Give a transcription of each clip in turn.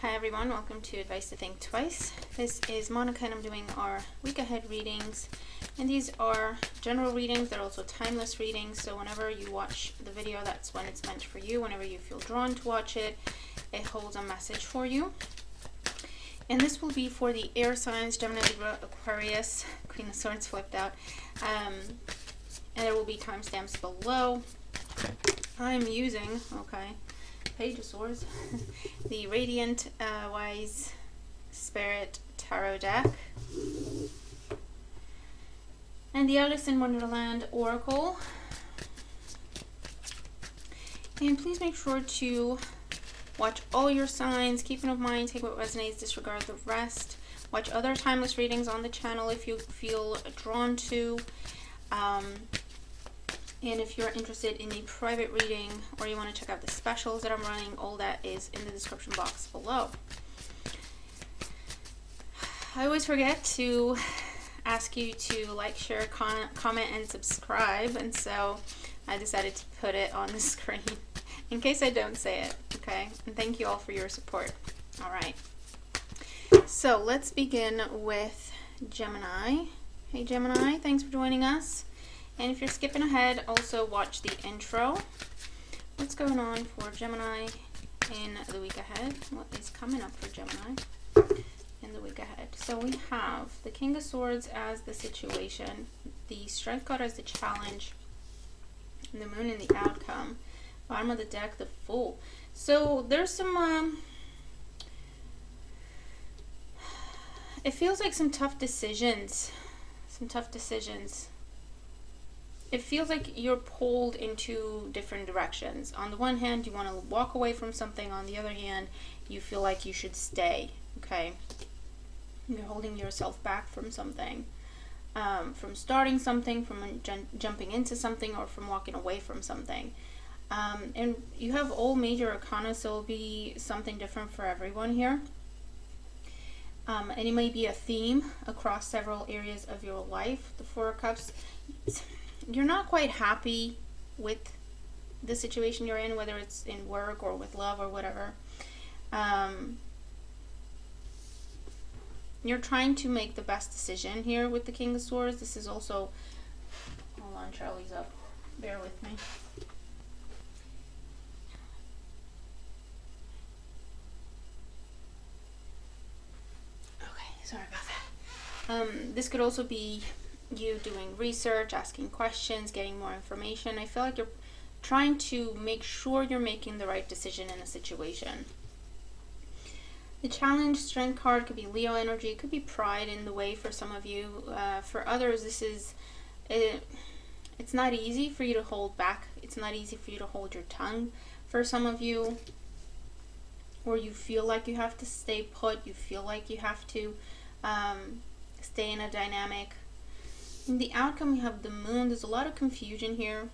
Hi everyone, welcome to Advice to Think Twice. This is Monica and I'm doing our week ahead readings. And these are general readings, they're also timeless readings. So whenever you watch the video, that's when it's meant for you. Whenever you feel drawn to watch it, it holds a message for you. And this will be for the air signs, Gemini, Libra, Aquarius, Queen of Swords flipped out. And there will be timestamps below. I'm using, Page of Swords, the Radiant Wise Spirit Tarot deck, and the Alice in Wonderland Oracle. And please make sure to watch all your signs, keep an open mind, take what resonates, disregard the rest. Watch other timeless readings on the channel if you feel drawn to. And if you're interested in a private reading or you want to check out the specials that I'm running, all that is in the description box below. I always forget to ask you to like, share, comment, and subscribe, and so I decided to put it on the screen in case I don't say it, okay? And thank you all for your support. All right. So let's begin with Gemini. Hey Gemini, thanks for joining us. And if you're skipping ahead, also watch the intro. What's going on for Gemini in the week ahead? What is coming up for Gemini in the week ahead? So we have the King of Swords as the situation, the Strength card as the challenge, and the Moon in the outcome. Bottom of the deck, the Fool. So there's some, it feels like some tough decisions. It feels like you're pulled into different directions. On the one hand, you want to walk away from something. On the other hand, you feel like you should stay, okay? You're holding yourself back from something. From starting something, from jumping into something, or from walking away from something. And you have all major arcana, so it'll be something different for everyone here. And it may be a theme across several areas of your life. The Four of Cups. You're not quite happy with the situation you're in, whether it's in work or with love or whatever. You're trying to make the best decision here with the King of Swords. This is also, hold on, Charlie's up, bear with me. Okay, sorry about that. This could also be you doing research, asking questions, getting more information. I feel like you're trying to make sure you're making the right decision in a situation. The challenge strength card could be Leo energy. It could be pride in the way for some of you. For others, this is it's not easy for you to hold back. It's not easy for you to hold your tongue for some of you, or you feel like you have to stay put. You feel like you have to stay in a dynamic. In the outcome, we have the Moon. There's a lot of confusion here.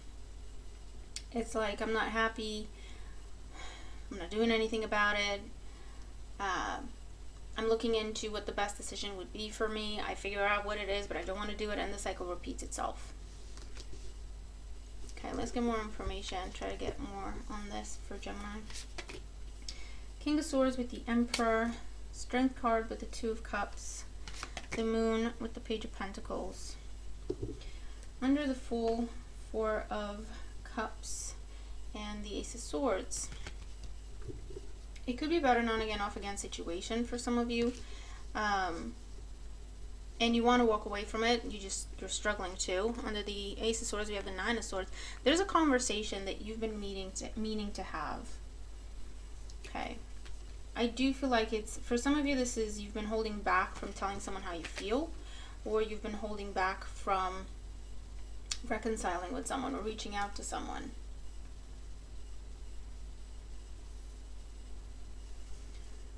It's like, I'm not happy. I'm not doing anything about it. I'm looking into what the best decision would be for me. I figure out what it is, but I don't want to do it, and the cycle repeats itself. Okay, let's get more information. Try to get more on this for Gemini. King of Swords with the Emperor. Strength card with the Two of Cups. The Moon with the Page of Pentacles. Under the Fool, Four of Cups, and the Ace of Swords. It could be about an on-again, off-again situation for some of you, and you want to walk away from it. You're struggling to. Under the Ace of Swords, we have the Nine of Swords. There's a conversation that you've been meaning to have. Okay, I do feel like it's, for some of you, this is you've been holding back from telling someone how you feel. Or you've been holding back from reconciling with someone or reaching out to someone.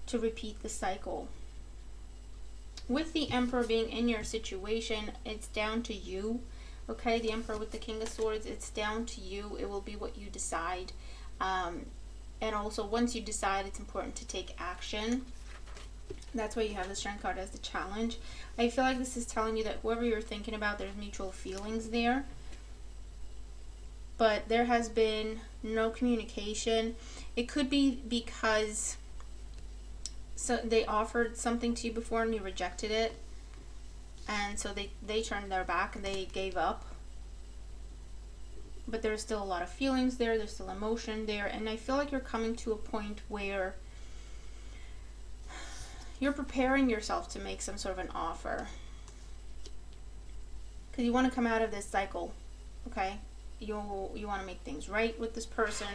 To repeat the cycle. With the Emperor being in your situation, it's down to you. Okay, the Emperor with the King of Swords, it's down to you. It will be what you decide. And also, once you decide, it's important to take action. That's why you have the Strength card as the challenge. I feel like this is telling you that whoever you're thinking about, there's mutual feelings there. But there has been no communication. It could be because so they offered something to you before and you rejected it, and so they turned their back and they gave up. But there's still a lot of feelings there, there's still emotion there, and I feel like you're coming to a point where you're preparing yourself to make some sort of an offer. Because you want to come out of this cycle, okay? You want to make things right with this person,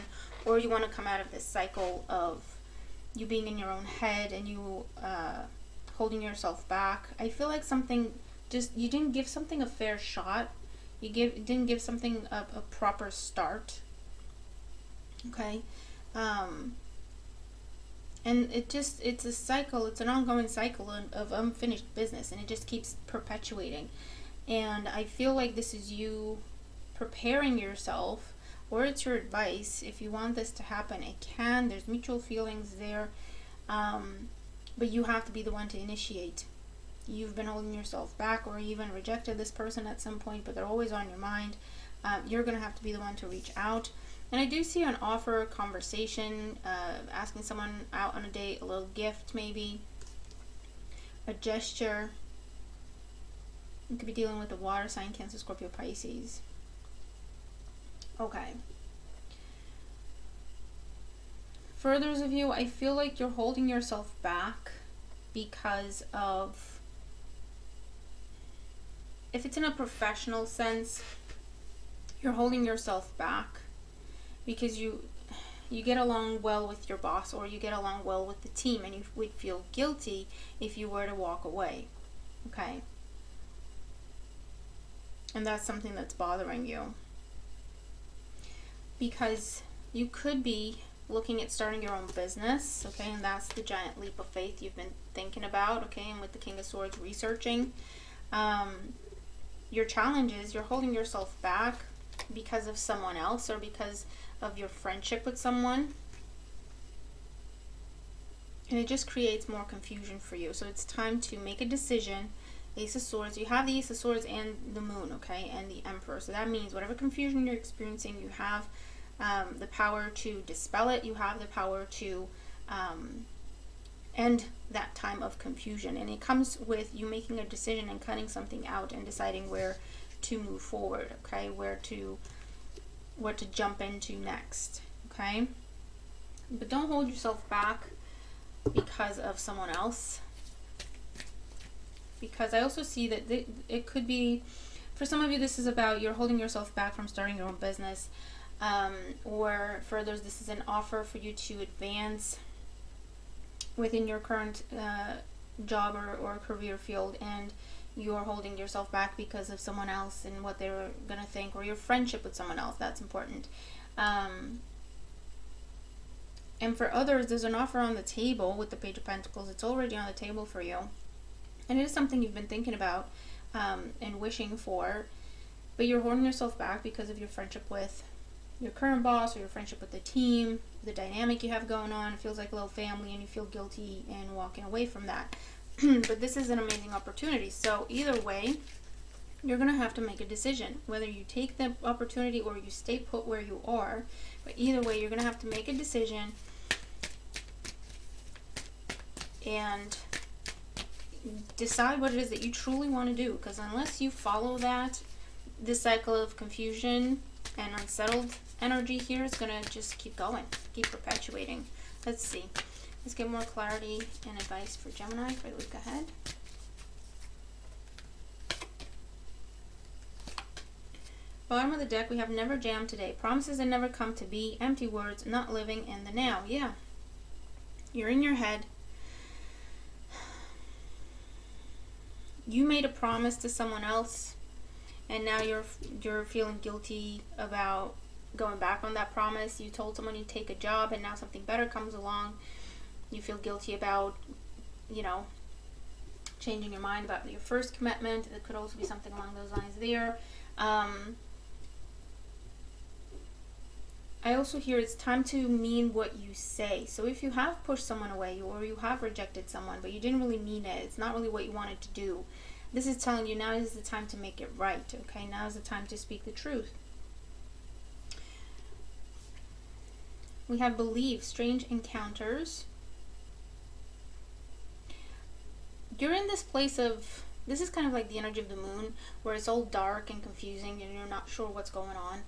or you want to come out of this cycle of you being in your own head and you holding yourself back. I feel like you didn't give something a fair shot. You didn't give something a proper start, okay? And it's a cycle, it's an ongoing cycle of unfinished business, and it just keeps perpetuating. And I feel like this is you preparing yourself, or it's your advice. If you want this to happen, it can. There's mutual feelings there, but you have to be the one to initiate. You've been holding yourself back, or even rejected this person at some point, but they're always on your mind. You're going to have to be the one to reach out. And I do see an offer, conversation, asking someone out on a date, a little gift maybe, a gesture. You could be dealing with a water sign, Cancer, Scorpio, Pisces. Okay. For others of you, I feel like you're holding yourself back because of, if it's in a professional sense, you're holding yourself back because you get along well with your boss, or you get along well with the team, and you would feel guilty if you were to walk away, okay? And that's something that's bothering you, because you could be looking at starting your own business, okay? And that's the giant leap of faith you've been thinking about, okay? And with the King of Swords, researching. Your challenge is you're holding yourself back because of someone else, or because of your friendship with someone, and it just creates more confusion for you. So it's time to make a decision. Ace of Swords, you have the Ace of Swords and the Moon, okay, and the Emperor. So that means whatever confusion you're experiencing, you have the power to dispel it. You have the power to end that time of confusion, and it comes with you making a decision and cutting something out and deciding where to move forward, okay, what to jump into next, okay? But don't hold yourself back because of someone else, because I also see that it could be, for some of you, this is about you're holding yourself back from starting your own business, or for others, this is an offer for you to advance within your current job or career field, and you're holding yourself back because of someone else and what they're going to think, or your friendship with someone else. That's important. And for others, there's an offer on the table with the Page of Pentacles. It's already on the table for you, and it is something you've been thinking about and wishing for, but you're holding yourself back because of your friendship with your current boss, or your friendship with the team, the dynamic you have going on. It feels like a little family, and you feel guilty and walking away from that. But this is an amazing opportunity. So either way, you're going to have to make a decision, whether you take the opportunity or you stay put where you are. But either way, you're going to have to make a decision and decide what it is that you truly want to do. Because unless you follow that, this cycle of confusion and unsettled energy here is going to just keep going, keep perpetuating. Let's see. Let's get more clarity and advice for Gemini for the week ahead. Bottom of the deck, we have never jam today. Promises that never come to be. Empty words, not living in the now. Yeah. You're in your head. You made a promise to someone else, and now you're feeling guilty about going back on that promise. You told someone you'd take a job, and now something better comes along. You feel guilty about, changing your mind about your first commitment. It could also be something along those lines there. I also hear it's time to mean what you say. So if you have pushed someone away, or you have rejected someone, but you didn't really mean it, it's not really what you wanted to do, this is telling you now is the time to make it right, okay? Now is the time to speak the truth. We have believe, strange encounters. you're in this place of, this is kind of like the energy of the moon, where it's all dark and confusing and you're not sure what's going on.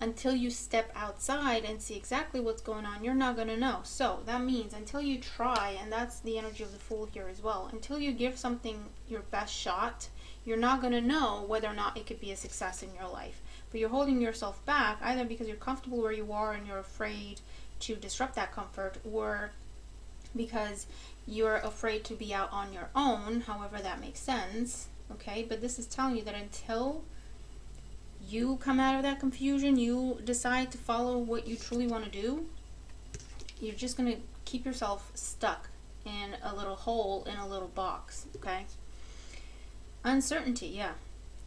Until you step outside and see exactly what's going on, you're not going to know. So that means until you try, and that's the energy of the Fool here as well, until you give something your best shot, you're not going to know whether or not it could be a success in your life. But you're holding yourself back either because you're comfortable where you are and you're afraid to disrupt that comfort, or because you're afraid to be out on your own, however that makes sense. Okay, but this is telling you that until you come out of that confusion, you decide to follow what you truly want to do, you're just going to keep yourself stuck in a little hole, in a little box. Okay, uncertainty, yeah.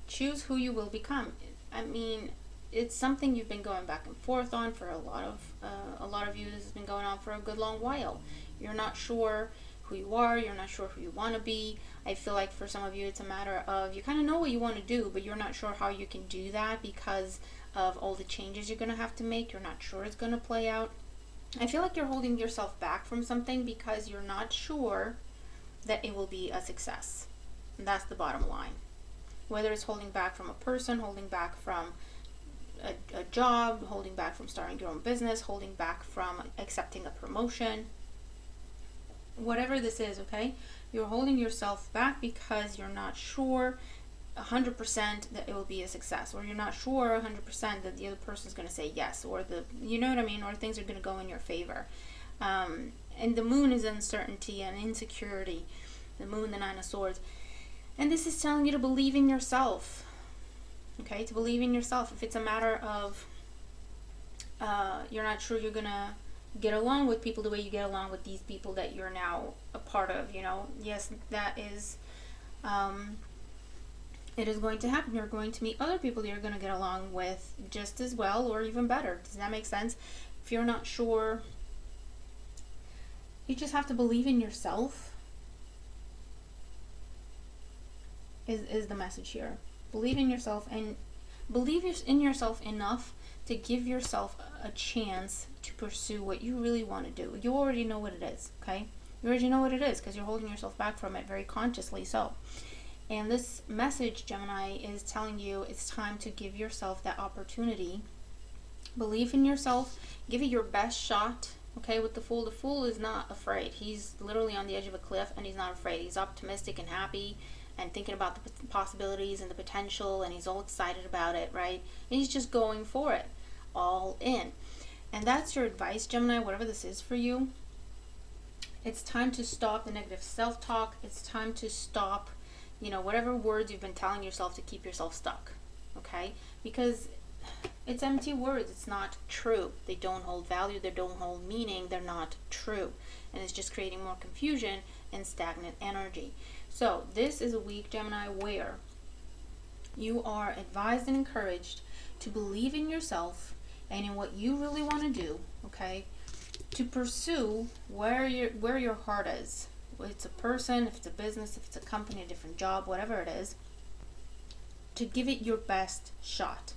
Choose who you will become. I mean, it's something you've been going back and forth on for a lot of you. This has been going on for a good long while. You're not sure who you are, you're not sure who you want to be. I feel like for some of you it's a matter of, you kind of know what you want to do, but you're not sure how you can do that because of all the changes you're going to have to make. You're not sure it's going to play out. I feel like you're holding yourself back from something because you're not sure that it will be a success. And that's the bottom line. Whether it's holding back from a person, holding back from a job, holding back from starting your own business, holding back from accepting a promotion, whatever this is, okay? You're holding yourself back because you're not sure 100% that it will be a success, or you're not sure 100% that the other person is going to say yes, or you know what I mean, or things are going to go in your favor. And the moon is uncertainty and insecurity. The moon, the Nine of Swords. And this is telling you to believe in yourself. Okay, to believe in yourself. If it's a matter of you're not sure you're going to get along with people the way you get along with these people that you're now a part of, you know, yes, that is, it is going to happen. You're going to meet other people you're going to get along with just as well or even better. Does that make sense? If you're not sure, you just have to believe in yourself, is the message here. Believe in yourself, and believe in yourself enough to give yourself a chance to pursue what you really want to do. You already know what it is, okay? You already know what it is because you're holding yourself back from it very consciously so. And this message, Gemini, is telling you it's time to give yourself that opportunity. Believe in yourself. Give it your best shot, okay? With the Fool is not afraid. He's literally on the edge of a cliff and he's not afraid. He's optimistic and happy and thinking about the possibilities and the potential, and he's all excited about it, right? And he's just going for it, all in. And that's your advice, Gemini, whatever this is for you. It's time to stop the negative self-talk. It's time to stop, you know, whatever words you've been telling yourself to keep yourself stuck, okay? Because it's empty words. It's not true. They don't hold value. They don't hold meaning. They're not true. And it's just creating more confusion and stagnant energy. So this is a week, Gemini, where you are advised and encouraged to believe in yourself and in what you really want to do, okay? To pursue where your heart is. If it's a person, if it's a business, if it's a company, a different job, whatever it is, to give it your best shot,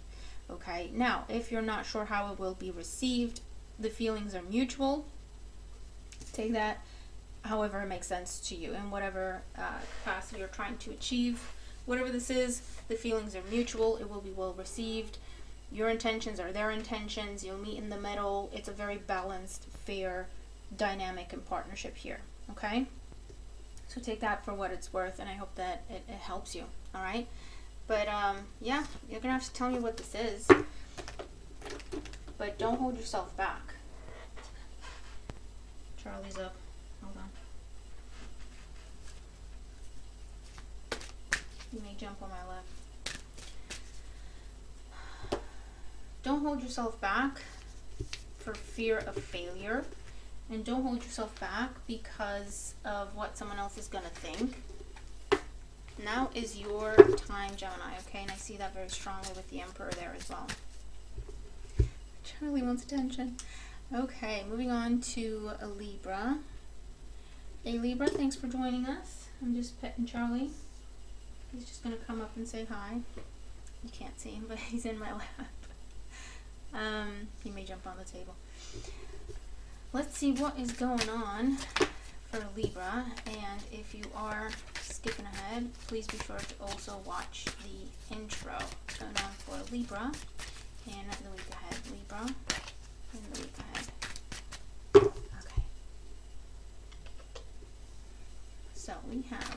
okay? Now, if you're not sure how it will be received, the feelings are mutual. Take that however it makes sense to you, in whatever capacity you're trying to achieve. Whatever this is, the feelings are mutual. It will be well received. Your intentions are their intentions. You'll meet in the middle. It's a very balanced, fair dynamic and partnership here, okay? So take that for what it's worth, and I hope that it helps you, all right? But yeah, you're gonna have to tell me what this is, but don't hold yourself back. Charlie's up. Hold on. You may jump on my left. Don't hold yourself back for fear of failure, and don't hold yourself back because of what someone else is going to think. Now is your time, Gemini, okay? And I see that very strongly with the Emperor there as well. Charlie wants attention. Okay, moving on to a Libra. Hey Libra, thanks for joining us. I'm just petting Charlie. He's just going to come up and say hi. You can't see him, but he's in my lap. He may jump on the table. Let's see what is going on for Libra, and if you are skipping ahead, please be sure to also watch the intro going on for Libra and the week ahead. Libra and the week ahead. Okay. So we have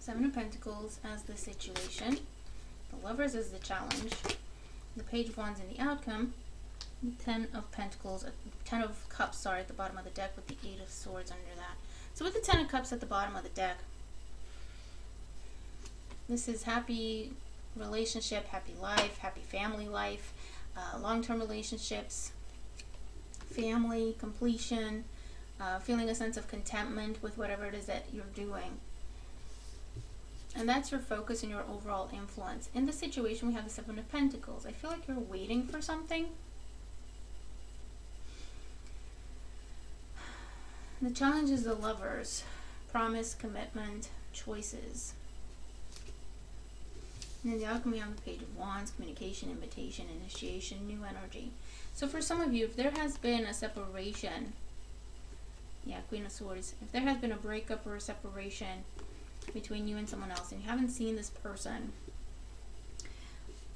Seven of Pentacles as the situation, the Lovers as the challenge, the Page of Wands in the outcome, the Ten of Pentacles, Ten of Cups, sorry, at the bottom of the deck with the Eight of Swords under that. So with the Ten of Cups at the bottom of the deck, this is happy relationship, happy life, happy family life, long-term relationships, family, completion, feeling a sense of contentment with whatever it is that you're doing. And that's your focus and your overall influence. In this situation, we have the Seven of Pentacles. I feel like you're waiting for something. The challenge is the Lovers. Promise, commitment, choices. And in the outcome, we have the Page of Wands, communication, invitation, initiation, new energy. So for some of you, if there has been a separation, yeah, Queen of Swords, if there has been a breakup or a separation between you and someone else, and you haven't seen this person,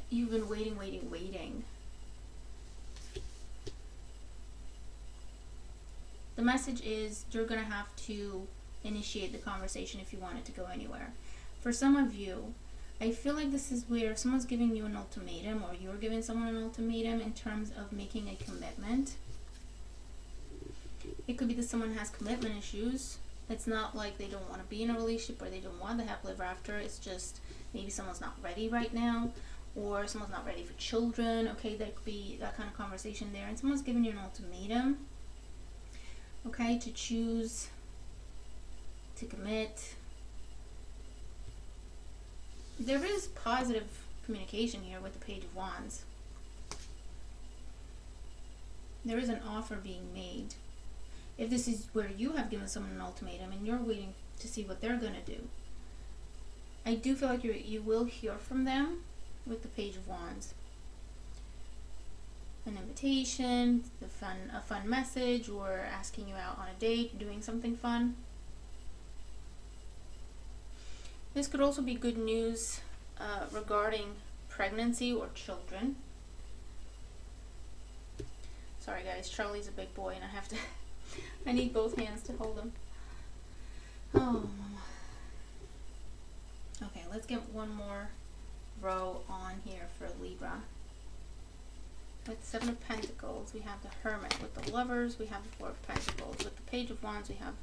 you've been waiting. The message is you're going to have to initiate the conversation if you want it to go anywhere. For some of you, I feel like this is where someone's giving you an ultimatum, or you're giving someone an ultimatum in terms of making a commitment. It could be that someone has commitment issues. It's not like they don't want to be in a relationship or they don't want the happily ever after. It's just maybe someone's not ready right now, or someone's not ready for children. Okay, there could be that kind of conversation there. And someone's giving you an ultimatum, okay, to choose, to commit. There is positive communication here with the Page of Wands. There is an offer being made. If this is where you have given someone an ultimatum and you're waiting to see what they're going to do, I do feel like you will hear from them with the Page of Wands. An invitation, a fun message, or asking you out on a date, doing something fun. This could also be good news regarding pregnancy or children. Sorry guys, Charlie's a big boy and I need both hands to hold him. Oh, mama. Okay, let's get one more row on here for Libra. With the Seven of Pentacles, we have the Hermit. With the Lovers, we have the Four of Pentacles. With the Page of Wands, we have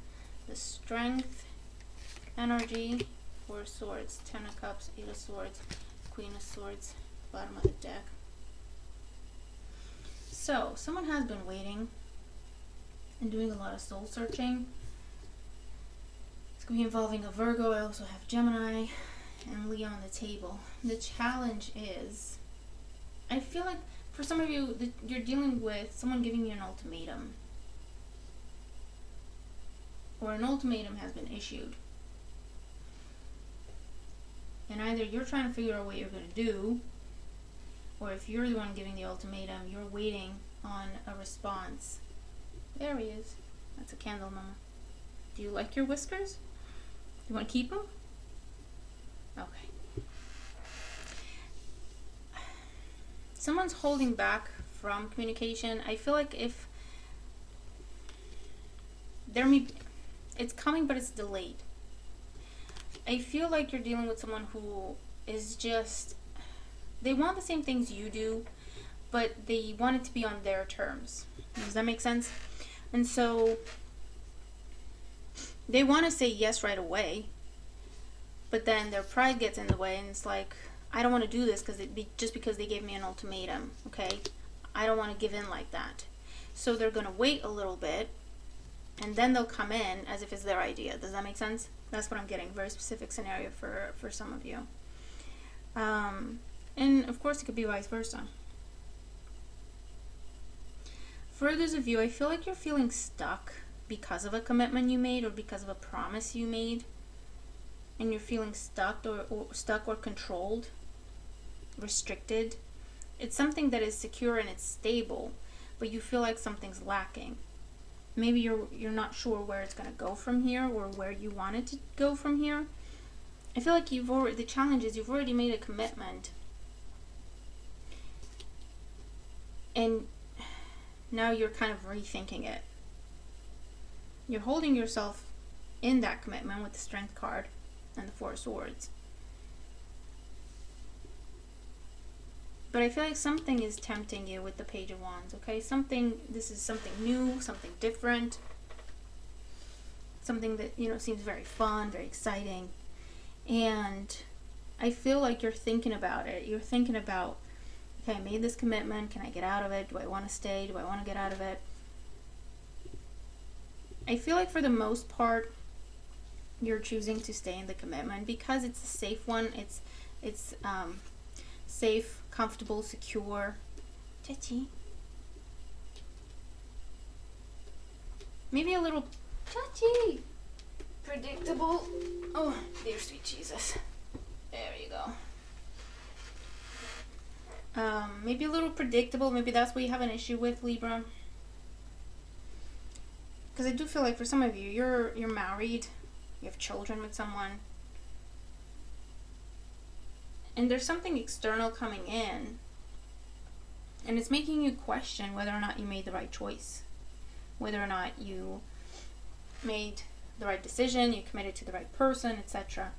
the Strength, energy, Four of Swords, Ten of Cups, Eight of Swords, Queen of Swords, bottom of the deck. So, someone has been waiting and doing a lot of soul searching. It's going to be involving a Virgo. I also have Gemini and Leo on the table. The challenge is, I feel like for some of you, you're dealing with someone giving you an ultimatum. Or an ultimatum has been issued. And either you're trying to figure out what you're going to do, or if you're the one giving the ultimatum, you're waiting on a response. There he is. That's a candle, mama. Do you like your whiskers? You want to keep them? Okay. Someone's holding back from communication. I feel like if it's coming, but it's delayed. I feel like you're dealing with someone who is just, they want the same things you do, but they want it to be on their terms. Does that make sense? And so they want to say yes right away, but then their pride gets in the way, and it's like, I don't want to do this just because they gave me an ultimatum, okay? I don't want to give in like that. So they're going to wait a little bit, and then they'll come in as if it's their idea. Does that make sense? That's what I'm getting. Very specific scenario for some of you. And of course it could be vice versa. For others of you, I feel like you're feeling stuck because of a commitment you made or because of a promise you made, and you're feeling stuck or controlled, restricted. It's something that is secure and it's stable, but you feel like something's lacking. maybe you're not sure where it's going to go from here, or where you want it to go from here. I feel like the challenge is you've already made a commitment, and now you're kind of rethinking it. You're holding yourself in that commitment with the Strength card and the Four of Swords. But I feel like something is tempting you with the Page of Wands, okay? This is something new, something different. Something that, seems very fun, very exciting. And I feel like you're thinking about it. You're thinking about, okay, I made this commitment. Can I get out of it? Do I want to stay? Do I want to get out of it? I feel like for the most part, you're choosing to stay in the commitment because it's a safe one. It's safe, comfortable, secure. Chachi. Maybe a little Chachi. Predictable. Oh, dear sweet Jesus. There you go. Maybe a little predictable. Maybe that's what you have an issue with, Libra. Because I do feel like for some of you, you're married, you have children with someone, and there's something external coming in, and it's making you question whether or not you made the right choice, whether or not you made the right decision, you committed to the right person, etc.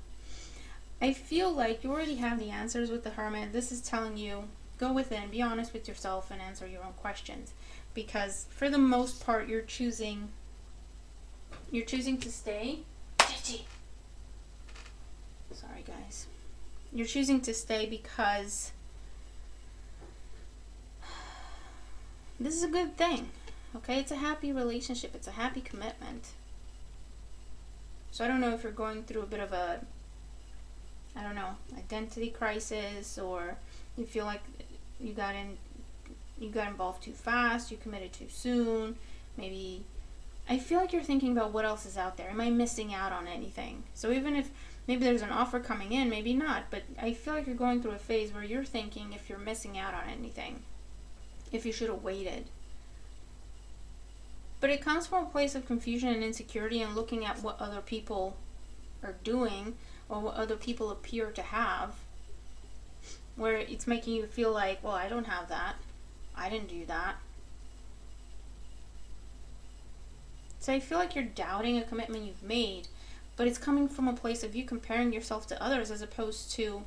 I feel like you already have the answers with the Hermit. This is telling you, go within, be honest with yourself, and answer your own questions. Because for the most part, you're choosing to stay. Sorry, guys. You're choosing to stay because this is a good thing. Okay? It's a happy relationship. It's a happy commitment. So I don't know if you're going through a bit of a, identity crisis, or you feel like you got involved too fast, you committed too soon. Maybe I feel like you're thinking about what else is out there. Am I missing out on anything? So even if maybe there's an offer coming in, maybe not, but I feel like you're going through a phase where you're thinking if you're missing out on anything, if you should have waited. But it comes from a place of confusion and insecurity and looking at what other people are doing or what other people appear to have, where it's making you feel like, well, I don't have that. I didn't do that. So I feel like you're doubting a commitment you've made, but it's coming from a place of you comparing yourself to others as opposed to,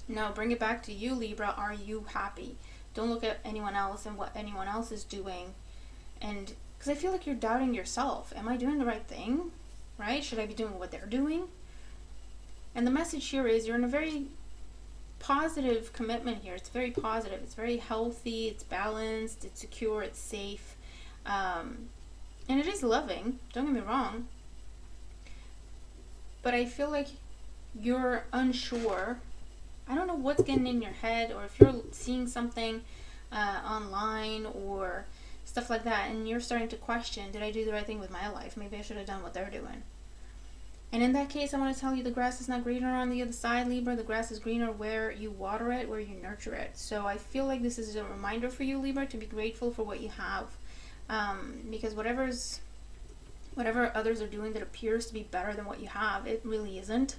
no, bring it back to you, Libra. Are you happy? Don't look at anyone else and what anyone else is doing. And because I feel like you're doubting yourself. Am I doing the right thing? Right? Should I be doing what they're doing? And the message here is you're in a very positive commitment here. It's very positive. It's very healthy. It's balanced. It's secure. It's safe. And it is loving, don't get me wrong. But I feel like you're unsure. I don't know what's getting in your head, or if you're seeing something online or stuff like that, and you're starting to question, did I do the right thing with my life? Maybe I should have done what they're doing. And in that case, I want to tell you the grass is not greener on the other side, Libra. The grass is greener where you water it, where you nurture it. So I feel like this is a reminder for you, Libra, to be grateful for what you have. Because whatever others are doing that appears to be better than what you have, it really isn't.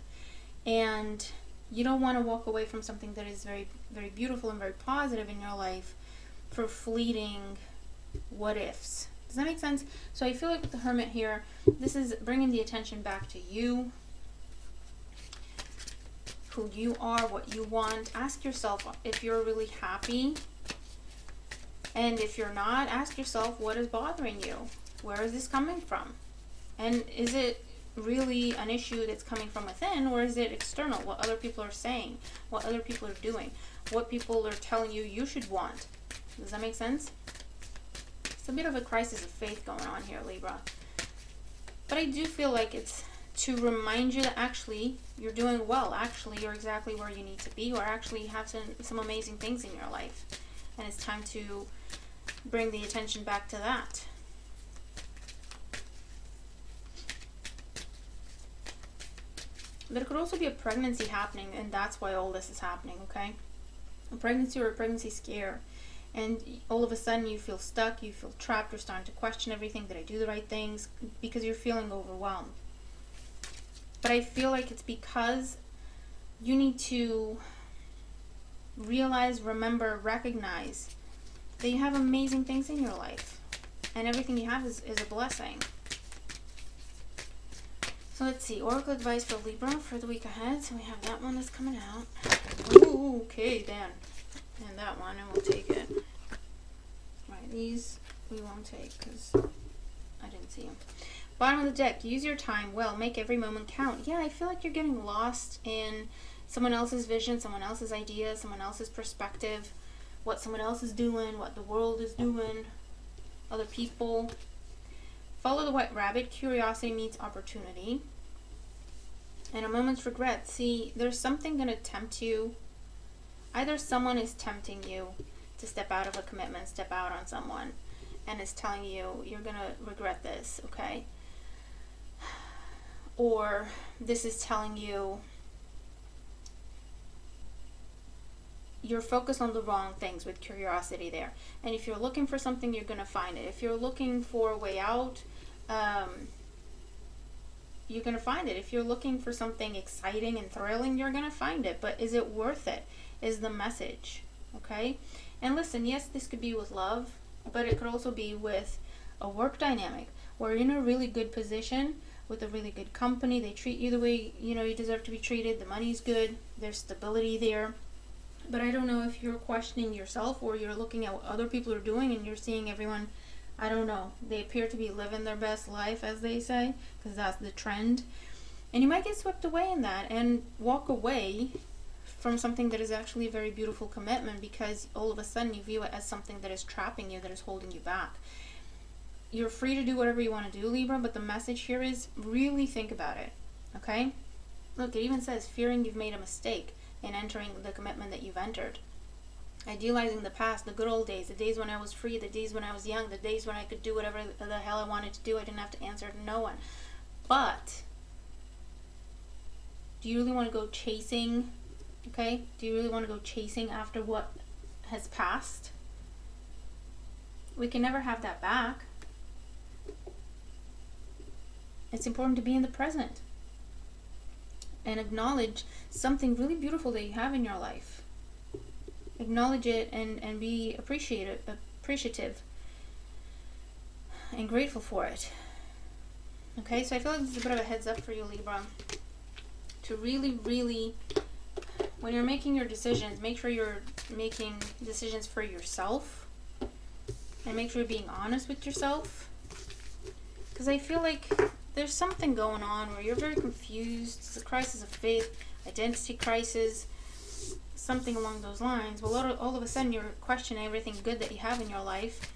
And you don't want to walk away from something that is very, very beautiful and very positive in your life for fleeting what ifs. Does that make sense? So I feel like with the Hermit here, this is bringing the attention back to you, who you are, what you want. Ask yourself if you're really happy. And if you're not, ask yourself, what is bothering you? Where is this coming from? And is it really an issue that's coming from within, or is it external? What other people are saying, what other people are doing, what people are telling you should want. Does that make sense? It's a bit of a crisis of faith going on here, Libra. But I do feel like it's to remind you that actually you're doing well. Actually, you're exactly where you need to be, or actually you have some amazing things in your life. And it's time to bring the attention back to that. But it could also be a pregnancy happening, and that's why all this is happening, okay? A pregnancy or a pregnancy scare. and all of a sudden you feel stuck, you feel trapped, you're starting to question everything. Did I do the right things? Because you're feeling overwhelmed. But I feel like it's because you need to realize, remember, recognize that you have amazing things in your life, and everything you have is a blessing. So let's see, Oracle advice for Libra for the week ahead. So we have that one that's coming out. Ooh, okay, then. And that one, and we'll take it. Right, these we won't take because I didn't see them. Bottom of the deck, use your time well, make every moment count. Yeah, I feel like you're getting lost in someone else's vision, someone else's idea, someone else's perspective, what someone else is doing, what the world is doing, other people. Follow the white rabbit, curiosity meets opportunity. And a moment's regret. See, there's something going to tempt you. Either someone is tempting you to step out of a commitment, step out on someone, and is telling you, you're going to regret this, okay? Or this is telling you, you're focused on the wrong things with curiosity there. And if you're looking for something, you're going to find it. If you're looking for a way out, you're going to find it. If you're looking for something exciting and thrilling, you're going to find it. But is it worth it? Is the message, okay? And listen, yes, this could be with love, but it could also be with a work dynamic where you're in a really good position with a really good company. They treat you the way, you know, you deserve to be treated. The money's good. There's stability there. But I don't know if you're questioning yourself or you're looking at what other people are doing and you're seeing everyone, I don't know, they appear to be living their best life, as they say, because that's the trend. And you might get swept away in that and walk away from something that is actually a very beautiful commitment, because all of a sudden you view it as something that is trapping you, that is holding you back. You're free to do whatever you want to do, Libra, but the message here is really think about it, okay? Look, it even says fearing you've made a mistake in entering the commitment that you've entered. Idealizing the past, the good old days, the days when I was free, the days when I was young, the days when I could do whatever the hell I wanted to do. I didn't have to answer to no one. But do you really want to go chasing, okay? Do you really want to go chasing after what has passed? We can never have that back. It's important to be in the present and acknowledge something really beautiful that you have in your life. Acknowledge it and be appreciative and grateful for it. Okay, so I feel like this is a bit of a heads up for you, Libra, to really, really, when you're making your decisions, make sure you're making decisions for yourself, and make sure you're being honest with yourself. Because I feel like there's something going on where you're very confused. It's a crisis of faith, identity crisis, something along those lines. Well, all of a sudden you're questioning everything good that you have in your life,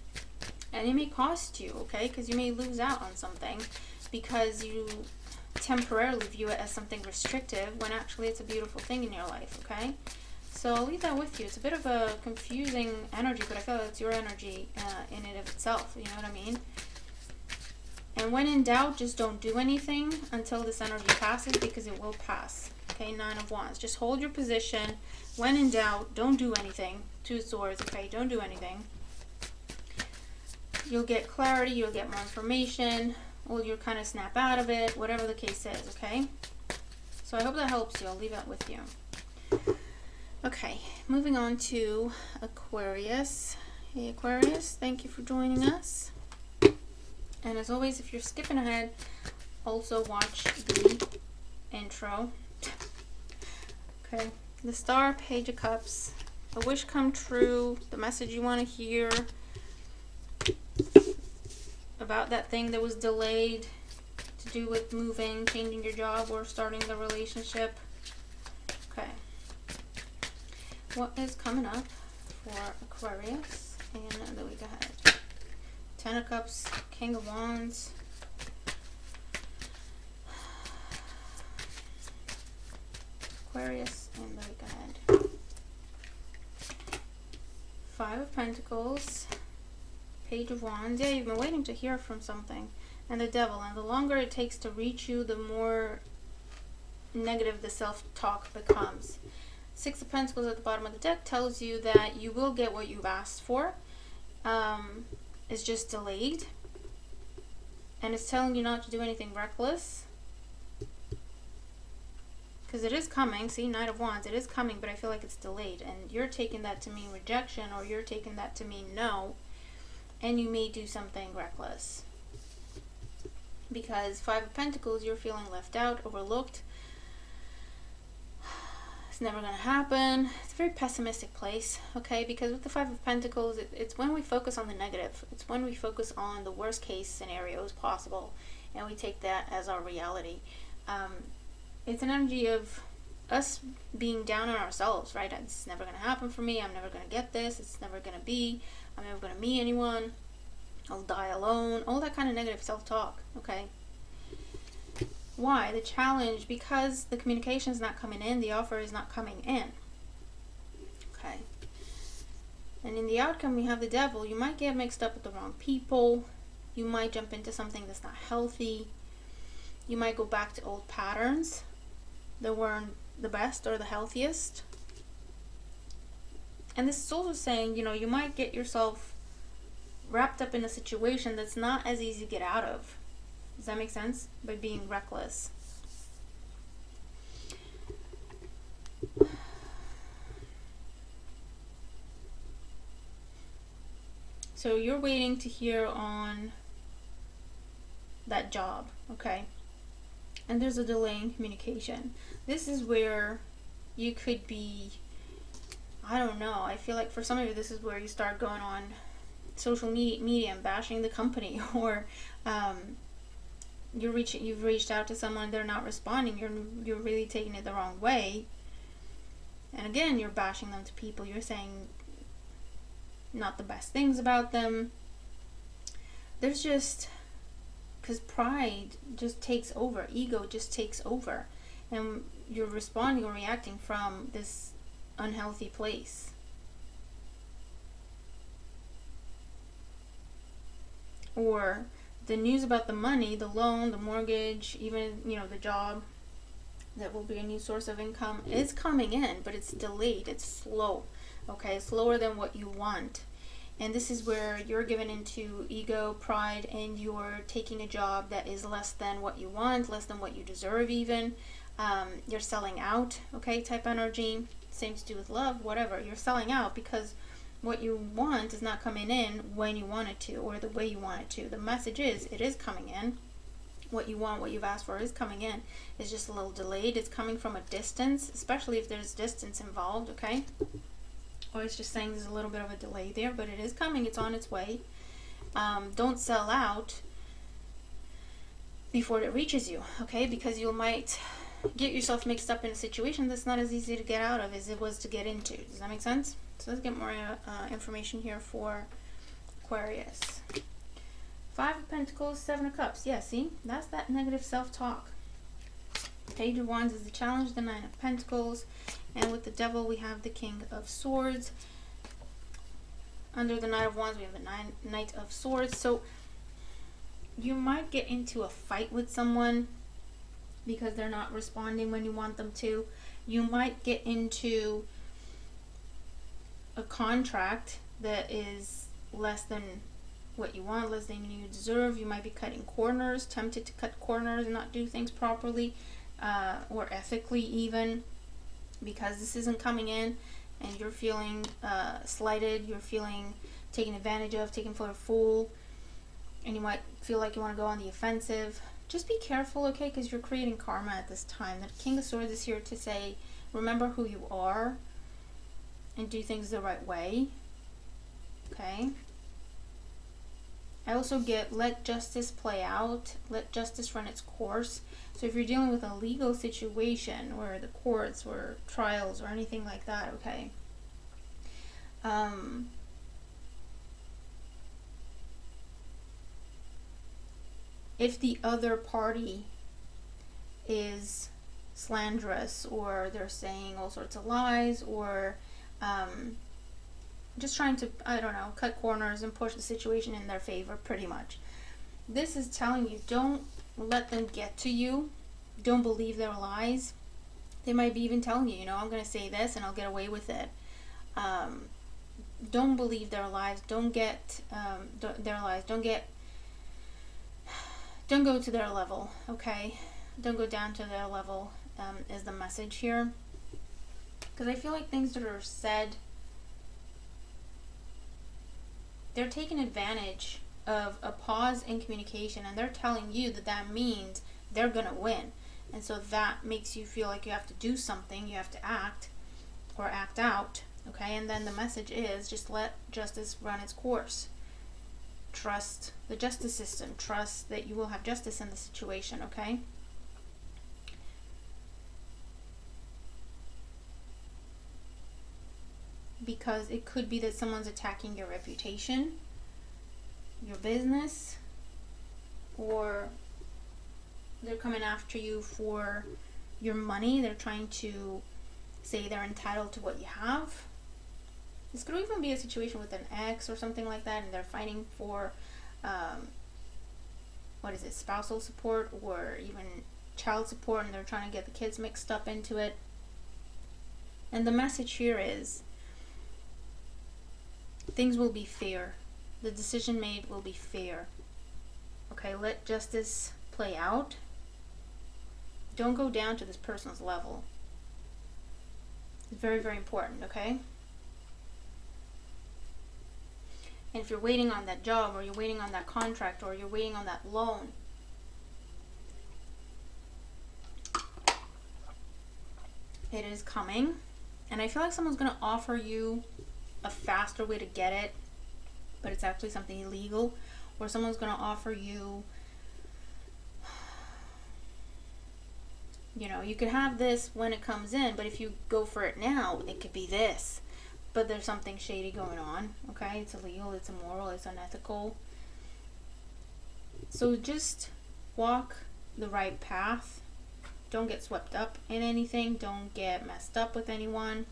and it may cost you, okay? Because you may lose out on something because you temporarily view it as something restrictive when actually it's a beautiful thing in your life, okay? So I'll leave that with you. It's a bit of a confusing energy, but I feel like it's your energy in and of itself, you know what I mean? And when in doubt, just don't do anything until this energy passes, because it will pass. Okay, 9 of Wands. Just hold your position. When in doubt, don't do anything. 2 Swords, okay, don't do anything. You'll get clarity, you'll get more information, or you'll kind of snap out of it, whatever the case is, okay? So I hope that helps you. I'll leave that with you. Okay, moving on to Aquarius. Hey Aquarius, thank you for joining us. And as always, if you're skipping ahead, also watch the intro. Okay, the Star, Page of Cups, a wish come true, the message you want to hear about that thing that was delayed, to do with moving, changing your job, or starting the relationship. Okay, what is coming up for Aquarius in the week ahead? 10 of Cups, King of Wands, Aquarius in the week ahead. 5 of Pentacles, Page of Wands. Yeah, you've been waiting to hear from something. And the Devil. And the longer it takes to reach you, the more negative the self-talk becomes. Six of Pentacles at the bottom of the deck tells you that you will get what you've asked for. It's just delayed. And it's telling you not to do anything reckless. Because it is coming. See, Knight of Wands. It is coming, but I feel like it's delayed. And you're taking that to mean rejection, or you're taking that to mean no. And you may do something reckless. Because Five of Pentacles, you're feeling left out, overlooked. It's never going to happen. It's a very pessimistic place, okay? Because with the Five of Pentacles, it's when we focus on the negative. It's when we focus on the worst case scenarios possible, and we take that as our reality. It's an energy of us being down on ourselves, right? It's never going to happen for me. I'm never going to get this. It's never going to be. I'm never going to meet anyone. I'll die alone. All that kind of negative self-talk, okay? Why? The challenge, because the communication is not coming in, the offer is not coming in. Okay. And in the outcome, we have the Devil. You might get mixed up with the wrong people. You might jump into something that's not healthy. You might go back to old patterns that weren't the best or the healthiest. And this is also saying, you know, you might get yourself wrapped up in a situation that's not as easy to get out of. Does that make sense? By being reckless. So you're waiting to hear on that job, okay? And there's a delay in communication. This is where you could be, I don't know, I feel like for some of you this is where you start going on social media and bashing the company, or you've reached out to someone, they're not responding, you're really taking it the wrong way, and again you're bashing them to people, you're saying not the best things about them. There's just, because pride just takes over, ego just takes over, and you're responding or reacting from this unhealthy place. Or the news about the money, the loan, the mortgage, even, you know, the job that will be a new source of income is coming in, but it's delayed, it's slow, okay, slower than what you want. And this is where you're given into ego, pride, and you're taking a job that is less than what you want, less than what you deserve even. You're selling out, okay, type energy. Same to do with love, whatever. You're selling out because what you want is not coming in when you want it to, or the way you want it to. The message is, it is coming in. What you want, what you've asked for is coming in. It's just a little delayed. It's coming from a distance, especially if there's distance involved, okay? Or it's just saying there's a little bit of a delay there, but it is coming. It's on its way. Don't sell out before it reaches you, okay? Because you might get yourself mixed up in a situation that's not as easy to get out of as it was to get into. Does that make sense? So let's get more information here for Aquarius. Five of Pentacles, Seven of Cups. Yeah, see? That's that negative self-talk. Page of Wands is the challenge, the Nine of Pentacles. And with the Devil, we have the King of Swords. Under the Knight of Wands, we have the Knight of Swords. So you might get into a fight with someone because they're not responding when you want them to. You might get into a contract that is less than what you want, less than you deserve. You might be cutting corners, tempted to cut corners and not do things properly, or ethically even, because this isn't coming in and you're feeling slighted, you're feeling taken advantage of, taken for a fool, and you might feel like you want to go on the offensive. Just be careful, okay, because you're creating karma at this time. The King of Swords is here to say, remember who you are and do things the right way, okay? I also get, let justice play out, let justice run its course. So if you're dealing with a legal situation or the courts or trials or anything like that, okay, if the other party is slanderous or they're saying all sorts of lies or just trying to, I don't know, cut corners and push the situation in their favor, pretty much. This is telling you, don't let them get to you. Don't believe their lies. They might be even telling you, I'm going to say this and I'll get away with it. Don't believe their lies. Don't get their lies. Don't go to their level, okay? Don't go down to their level is the message here. Because I feel like things that are said, they're taking advantage of a pause in communication, and they're telling you that means they're going to win. And so that makes you feel like you have to do something, you have to act or act out, okay? And then the message is just let justice run its course. Trust the justice system. Trust that you will have justice in the situation, okay? Because it could be that someone's attacking your reputation, your business, or they're coming after you for your money. They're trying to say they're entitled to what you have. This could even be a situation with an ex or something like that, and they're fighting for spousal support or even child support, and they're trying to get the kids mixed up into it. And the message here is things will be fair. The decision made will be fair. Okay, let justice play out. Don't go down to this person's level. It's very, very important, okay? And if you're waiting on that job, or you're waiting on that contract, or you're waiting on that loan, it is coming. And I feel like someone's going to offer you a faster way to get it, but it's actually something illegal. Or someone's going to offer you, you could have this when it comes in, but if you go for it now, it could be this. But there's something shady going on, okay? It's illegal, it's immoral, it's unethical. So just walk the right path. Don't get swept up in anything. Don't get messed up with anyone.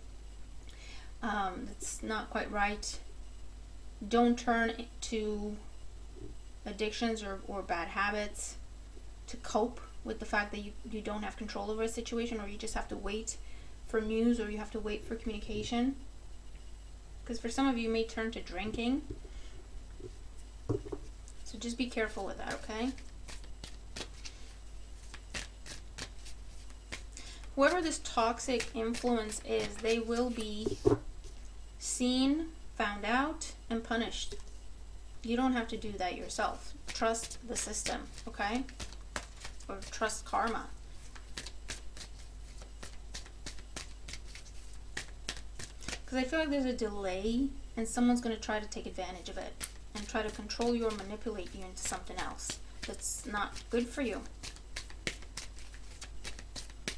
That's not quite right. Don't turn to addictions or bad habits to cope with the fact that you don't have control over a situation, or you just have to wait for news, or you have to wait for communication. Because for some of you, may turn to drinking. So just be careful with that, okay? Whoever this toxic influence is, they will be seen, found out, and punished. You don't have to do that yourself. Trust the system, okay? Or trust karma. Because I feel like there's a delay, and someone's going to try to take advantage of it and try to control you or manipulate you into something else that's not good for you.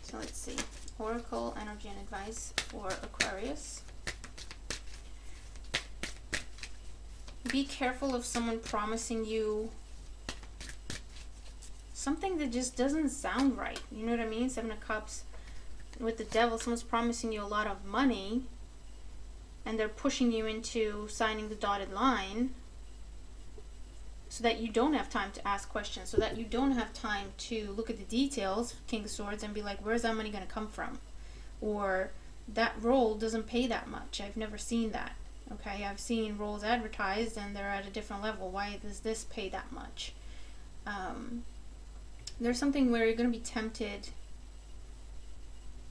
So let's see. Oracle energy and advice for Aquarius. Be careful of someone promising you something that just doesn't sound right. You know what I mean? Seven of Cups with the Devil. Someone's promising you a lot of money, and they're pushing you into signing the dotted line so that you don't have time to ask questions, so that you don't have time to look at the details, King of Swords, and be like, where's that money going to come from? Or that role doesn't pay that much. I've never seen that. Okay, I've seen roles advertised and they're at a different level. Why does this pay that much? There's something where you're going to be tempted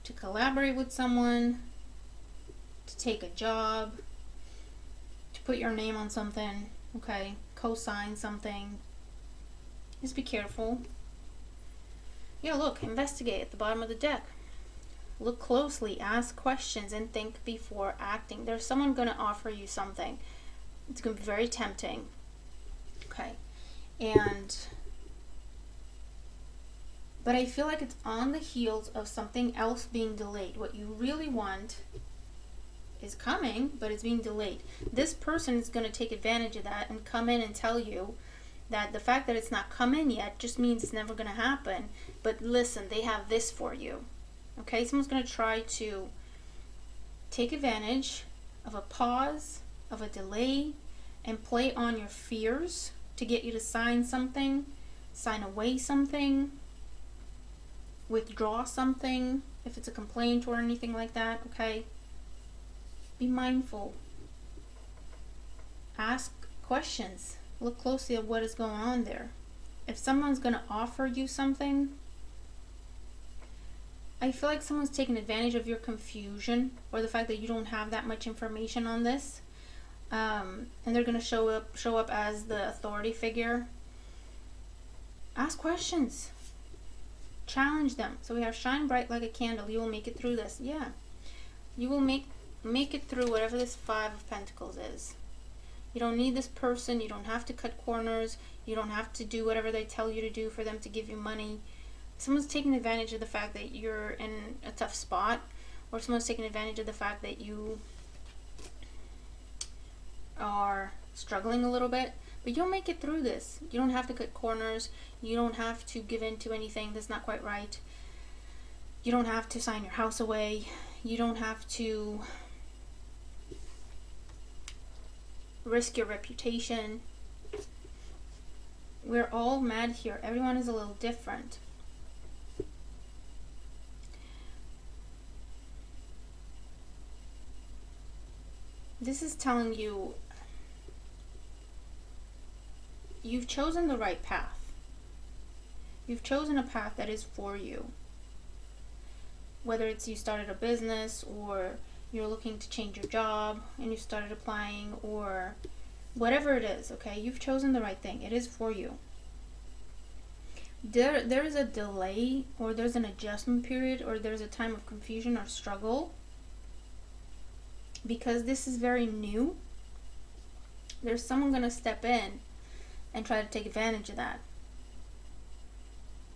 to collaborate with someone, to take a job, to put your name on something, okay, co-sign something. Just be careful. Yeah, look, investigate at the bottom of the deck. Look closely, ask questions, and think before acting. There's someone going to offer you something. It's going to be very tempting. Okay. But I feel like it's on the heels of something else being delayed. What you really want is coming, but it's being delayed. This person is going to take advantage of that and come in and tell you that the fact that it's not come in yet just means it's never going to happen. But listen, they have this for you. Okay, someone's going to try to take advantage of a pause, of a delay, and play on your fears to get you to sign something, sign away something, withdraw something, if it's a complaint or anything like that, okay? Be mindful. Ask questions. Look closely at what is going on there. If someone's going to offer you something, I feel like someone's taking advantage of your confusion or the fact that you don't have that much information on this. And they're going to show up as the authority figure. Ask questions. Challenge them. So we have shine bright like a candle. You will make it through this. Yeah. You will make it through whatever this Five of Pentacles is. You don't need this person. You don't have to cut corners. You don't have to do whatever they tell you to do for them to give you money. Someone's taking advantage of the fact that you're in a tough spot, or someone's taking advantage of the fact that you are struggling a little bit, but you'll make it through this. You don't have to cut corners. You don't have to give in to anything that's not quite right. You don't have to sign your house away. You don't have to risk your reputation. We're all mad here. Everyone is a little different. This is telling you you've chosen the right path. You've chosen a path that is for you. Whether it's you started a business, or you're looking to change your job and you started applying, or whatever it is, okay? You've chosen the right thing. It is for you. There is a delay, or there's an adjustment period, or there's a time of confusion or struggle, because this is very new. There's someone going to step in and try to take advantage of that.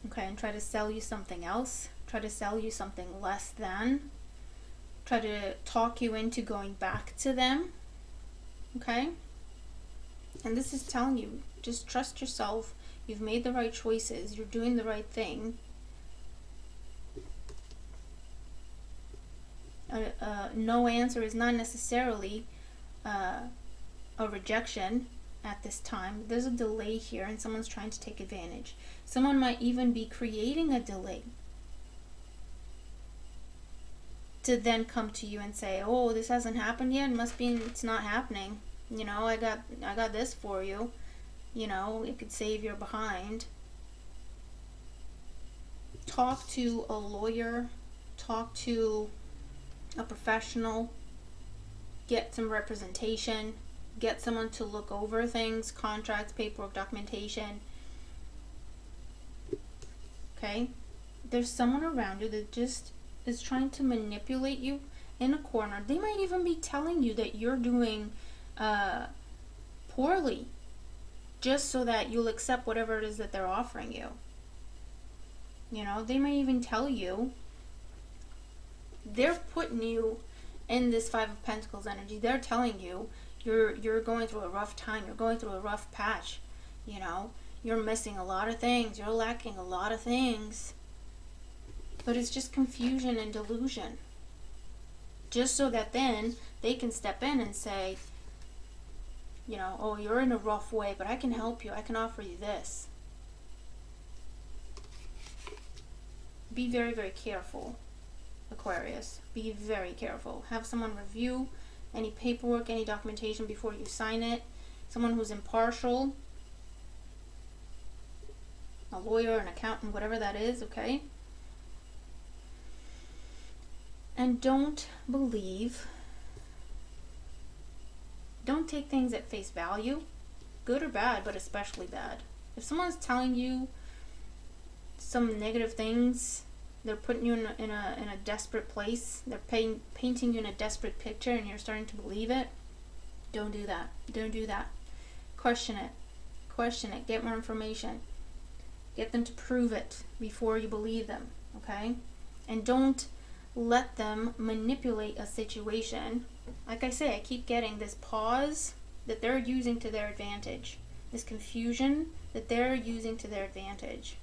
Okay, and try to sell you something else, try to sell you something less than, try to talk you into going back to them. Okay? And this is telling you, just trust yourself. You've made the right choices. You're doing the right thing. No answer is not necessarily a rejection at this time. There's a delay here, and someone's trying to take advantage. Someone might even be creating a delay to then come to you and say, oh, this hasn't happened yet. It must be it's not happening. You know, I got this for you. You know, it could save your behind. Talk to a lawyer. Talk to a professional. Get some representation. Get someone to look over things, contracts, paperwork, documentation. Okay? There's someone around you that just is trying to manipulate you in a corner. They might even be telling you that you're doing poorly, just so that you'll accept whatever it is that they're offering you. You know, they may even tell you, they're putting you in this Five of Pentacles energy. They're telling you you're going through a rough time, you're going through a rough patch, you know, you're missing a lot of things, you're lacking a lot of things. But it's just confusion and delusion. Just so that then they can step in and say, you know, oh, you're in a rough way, but I can help you. I can offer you this. Be very, very careful, Aquarius. Be very careful. Have someone review any paperwork, any documentation before you sign it. Someone who's impartial. A lawyer, an accountant, whatever that is, okay? And don't take things at face value, good or bad, but especially bad. If someone's telling you some negative things, they're putting you in a desperate place, they're painting you in a desperate picture, and you're starting to believe it, don't do that. Don't do that. Question it. Question it. Get more information. Get them to prove it before you believe them, okay? And don't let them manipulate a situation. Like I say, I keep getting this pause that they're using to their advantage. This confusion that they're using to their advantage.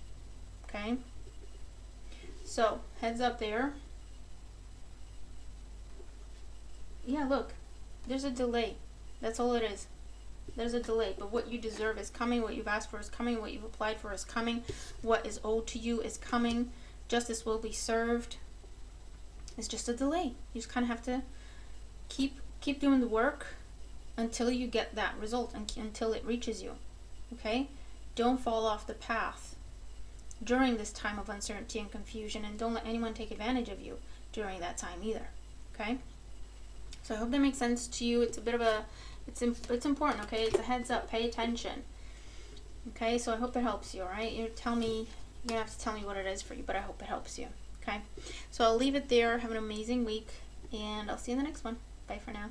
Okay? So, heads up there. Yeah, look. There's a delay. That's all it is. There's a delay. But what you deserve is coming. What you've asked for is coming. What you've applied for is coming. What is owed to you is coming. Justice will be served. It's just a delay. You just kind of have to keep doing the work until you get that result and until it reaches you. Okay? Don't fall off the path during this time of uncertainty and confusion, and don't let anyone take advantage of you during that time either. Okay? So I hope that makes sense to you. It's a bit of a, it's important, okay? It's a heads up. Pay attention. Okay? So I hope it helps you, all right? You're going to have to tell me what it is for you, but I hope it helps you. Okay? So I'll leave it there. Have an amazing week, and I'll see you in the next one. Bye for now.